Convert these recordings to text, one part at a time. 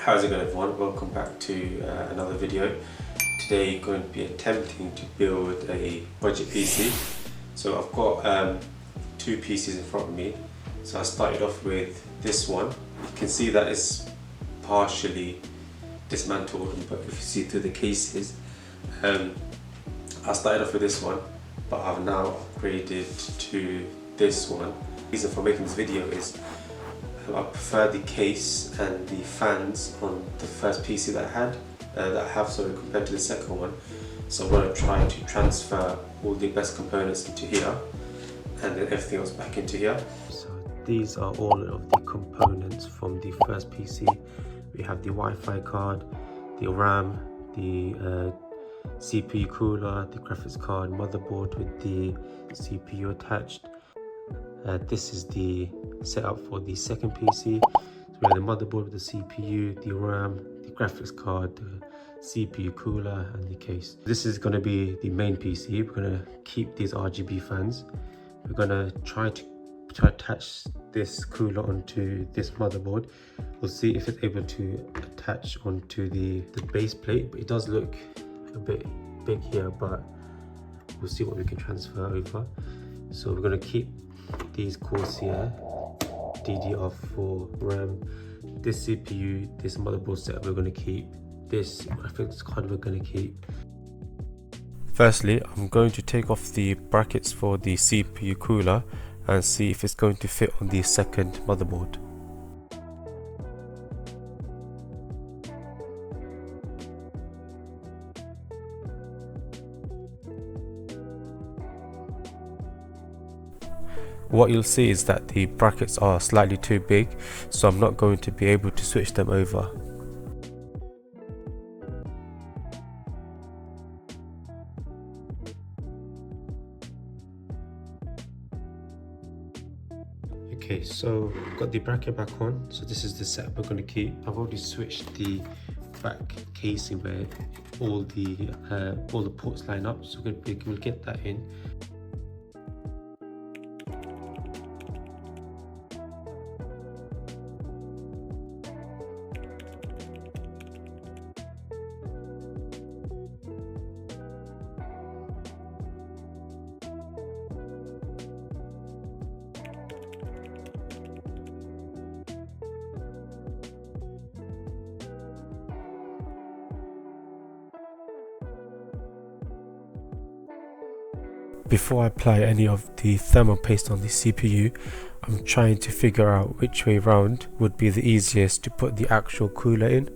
How's it going, everyone? Welcome back to another video. Today going to be attempting to build a budget PC. So I've got two PCs in front of me. So I started off with this one. You can see that it's partially dismantled, but if you see through the cases, I started off with this one, but I've now upgraded to this one. The reason for making this video is I prefer the case and the fans on the first PC that I have, compared to the second one. So I'm going to try to transfer all the best components into here and then everything else back into here. So these are all of the components from the first PC. We have the Wi-Fi card, the RAM, the CPU cooler, the graphics card, motherboard with the CPU attached. This is the setup for the second PC. So we have the motherboard with the CPU, the RAM, the graphics card, the CPU cooler and the case. This is going to be the main PC. We're going to keep these RGB fans. We're going to try to attach this cooler onto this motherboard. We'll see if it's able to attach onto the base plate, but it does look a bit big here, but we'll see what we can transfer over. So we're going to keep these Corsair DDR4 RAM, this CPU, this motherboard set we're going to keep, this graphics card we're going to keep. Firstly, I'm going to take off the brackets for the CPU cooler and see if it's going to fit on the second motherboard. What you'll see is that the brackets are slightly too big, so I'm not going to be able to switch them over. Okay, so I've got the bracket back on, so this is the setup we're going to keep. I've already switched the back casing where all the ports line up, so we'll get that in. Before I apply any of the thermal paste on the CPU, I'm trying to figure out which way round would be the easiest to put the actual cooler in.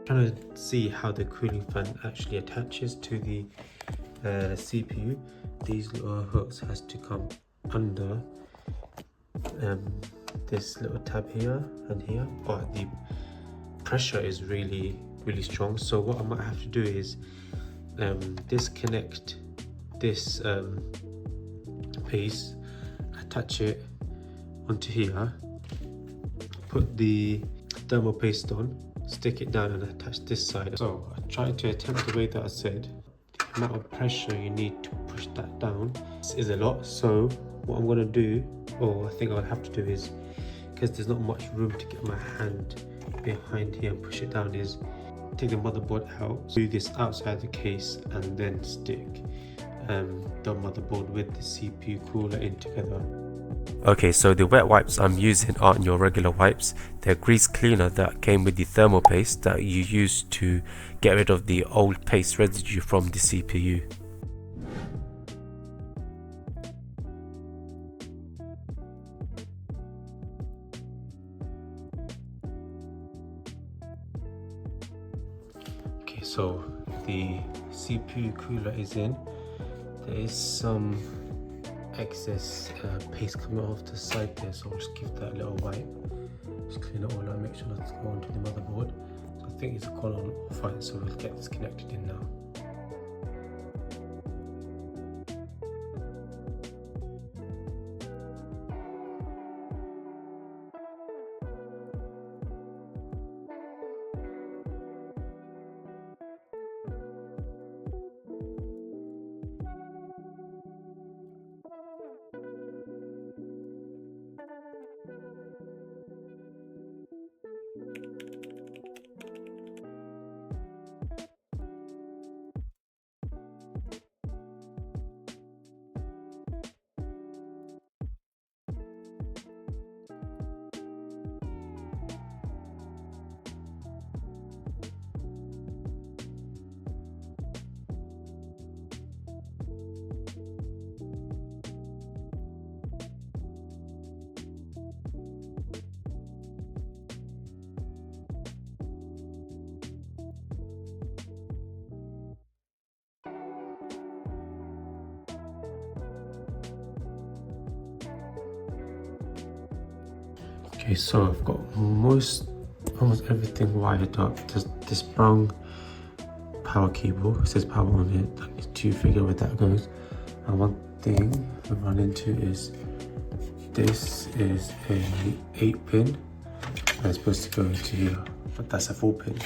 Trying to see how the cooling fan actually attaches to the CPU. These little hooks has to come under this little tab here and here, but the pressure is really strong. So what I might have to do is disconnect this piece, attach it onto here, put the thermal paste on, stick it down and attach this side. So I tried to attempt the way that I said. The amount of pressure you need to push that down is a lot. So what I'm going to do, or I think I'll have to do, is, because there's not much room to get my hand behind here and push it down, is take the motherboard out, do this outside the case and then stick the motherboard with the CPU cooler in together. Okay, so the wet wipes I'm using aren't your regular wipes. They're grease cleaner that came with the thermal paste that you use to get rid of the old paste residue from the CPU. So the CPU cooler is in. There is some excess paste coming off the side there, so I'll just give that a little wipe. Just clean it all out, make sure that's go onto the motherboard. So I think it's gone on fine, so we'll get this connected in now. Okay, so I've got almost everything wired up. There's this brown power cable, it says power on it. I need to figure where that goes. And one thing we run into is this is a 8-pin and it's supposed to go into here, but that's a 4-pin.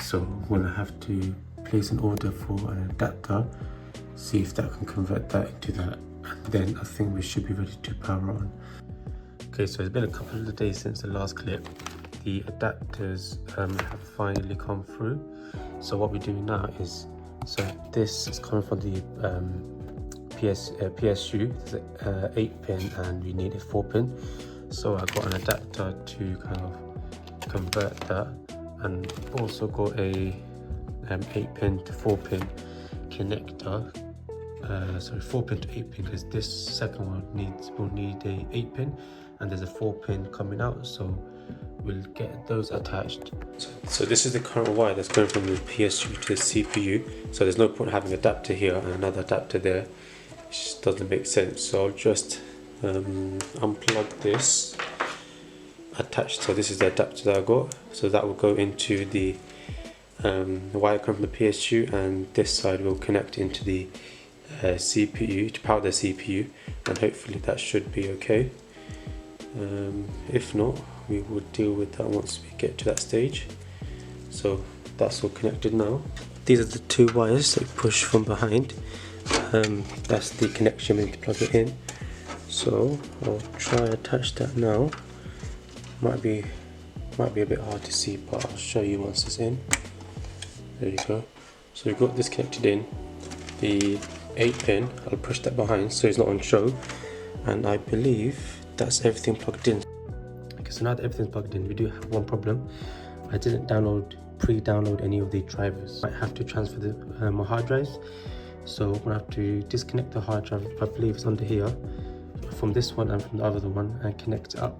So I'm gonna have to place an order for an adapter, see if that can convert that into that, and then I think we should be ready to power on. Okay, so it's been a couple of days since the last clip. The adapters have finally come through. So what we do now is, so this is coming from the PSU, it's an 8-pin and we need a 4-pin. So I got an adapter to kind of convert that, and also got a 8-pin to 4-pin connector. Sorry, 4-pin to 8-pin, because this second one will need a 8-pin and there's a 4-pin coming out, so we'll get those attached. So this is the current wire that's going from the PSU to the CPU. So there's no point having an adapter here and another adapter there. It just doesn't make sense. So I'll just unplug this, attached. So this is the adapter that I got. So that will go into the wire coming from the PSU, and this side will connect into the CPU to power the CPU, and hopefully that should be okay. If not, we will deal with that once we get to that stage. So that's all connected now. These are the two wires that push from behind. That's the connection we need to plug it in. So I'll try attach that now. Might be a bit hard to see, but I'll show you once it's in. There you go. So we've got this connected in. The 8-pin, I'll push that behind so it's not on show, and I believe that's everything plugged in. Okay, so now that everything's plugged in, we do have one problem. I didn't pre-download any of the drivers. I have to transfer my hard drives, so I'm gonna have to disconnect the hard drive, I believe it's under here, from this one and from the other one, and connect it up.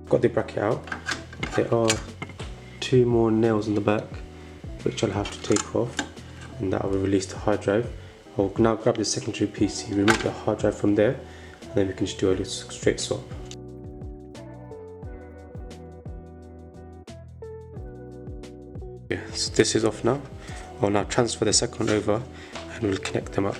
Got the bracket out. There are 2 more nails in the back which I'll have to take off, and that will release the hard drive. I'll now grab the secondary PC, remove the hard drive from there, and then we can just do a little straight swap. Yeah, so this is off now. I'll now transfer the second one over and we'll connect them up.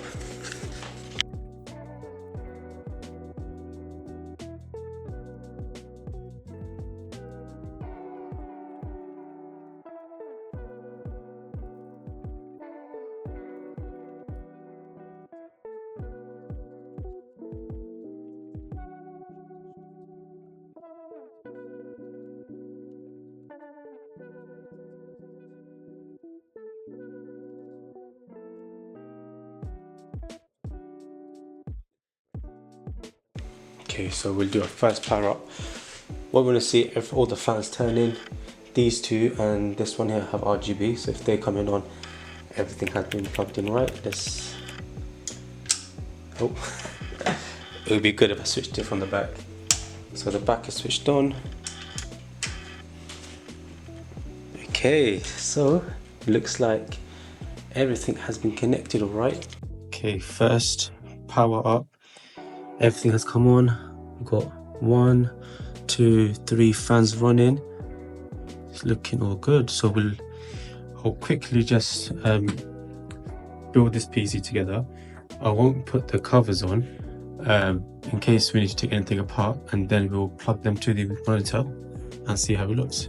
Okay, so we'll do a first power up. What we're going to see if all the fans turn in. These two and this one here have RGB, so if they come in on, everything has been plugged in right. It would be good if I switched it from the back. So the back is switched on. Okay, so it looks like everything has been connected all right. Okay, first power up. Everything has come on. We've got 1, 2, 3 fans running. It's looking all good. So I'll quickly just build this PC together. I won't put the covers on in case we need to take anything apart, and then we'll plug them to the monitor and see how it looks.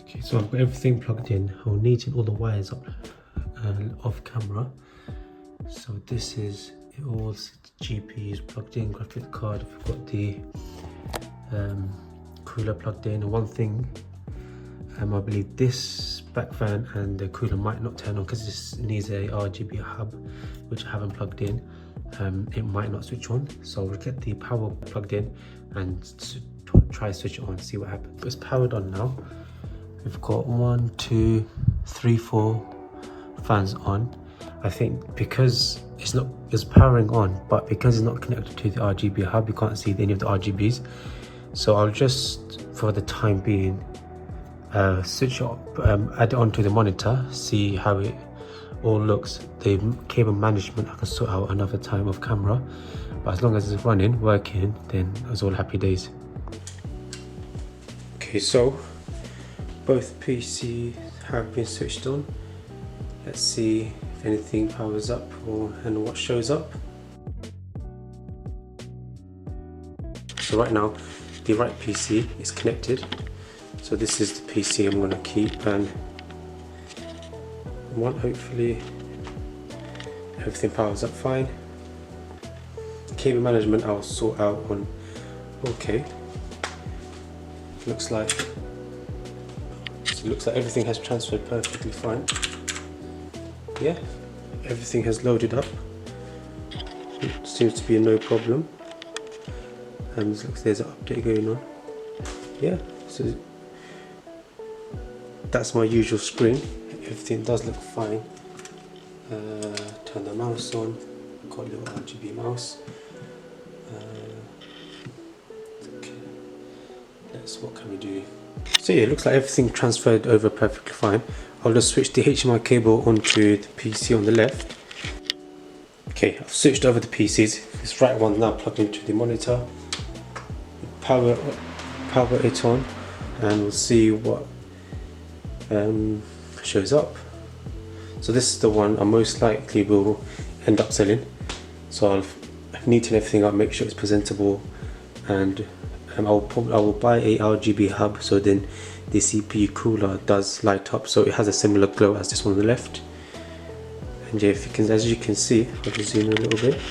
Okay, so I've got everything plugged in. I'll need all the wires up off camera. So this is it, all GPUs plugged in, graphics card. We've got the cooler plugged in. And one thing, I believe this back fan and the cooler might not turn on because this needs a RGB hub, which I haven't plugged in. It might not switch on, so we'll get the power plugged in and try switch it on, see what happens. It's powered on now. We've got 1, 2, 3, 4 fans on. I think because it's powering on, but because it's not connected to the RGB hub, you can't see any of the RGBs. So I'll just, for the time being, switch it up, add it onto the monitor, see how it all looks. The cable management I can sort out another time off camera, but as long as it's running, working, then it's all happy days. Okay, so both PCs have been switched on. Let's see if anything powers up and what shows up. So right now the right PC is connected. So this is the PC I'm going to keep, and hopefully everything powers up fine. Cable management I'll sort out on. Okay, looks like everything has transferred perfectly fine. Yeah, everything has loaded up. It seems to be no problem. And looks like there's an update going on. Yeah, so that's my usual screen. Everything does look fine. Turn the mouse on. Got a little RGB mouse. Okay. What can we do? So yeah, it looks like everything transferred over perfectly fine. I'll just switch the HDMI cable onto the PC on the left. Okay, I've switched over the PCs. This right one now plugged into the monitor. Power it on, and we'll see what shows up. So this is the one I most likely will end up selling. So I'll neaten everything up, make sure it's presentable, and I will buy a RGB hub, so then the CPU cooler does light up, so it has a similar glow as this one on the left. And yeah, as you can see, I'll just zoom in a little bit.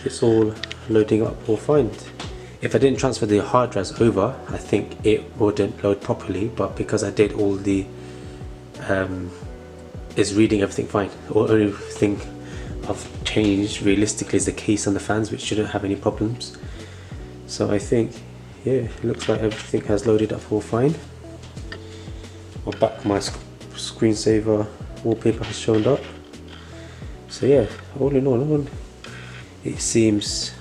It's all loading up all fine. If I didn't transfer the hard drives over, I think it wouldn't load properly, but because I did all the it's reading everything fine. The only thing I've changed realistically is the case and the fans, which shouldn't have any problems. So I think, yeah, it looks like everything has loaded up all fine. Well, back my screensaver wallpaper has shown up. So yeah, all in all, it seems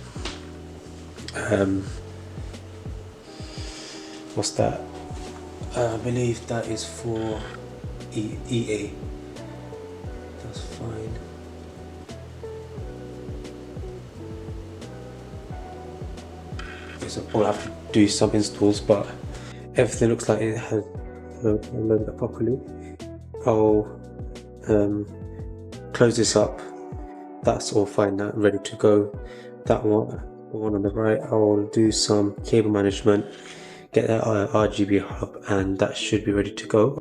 what's that? I believe that is for EA. That's fine. So I'll have to do some installs, but everything looks like it has loaded up properly. I'll close this up. That's all fine now, ready to go. That one on the right, I'll do some cable management, get that RGB hub, and that should be ready to go.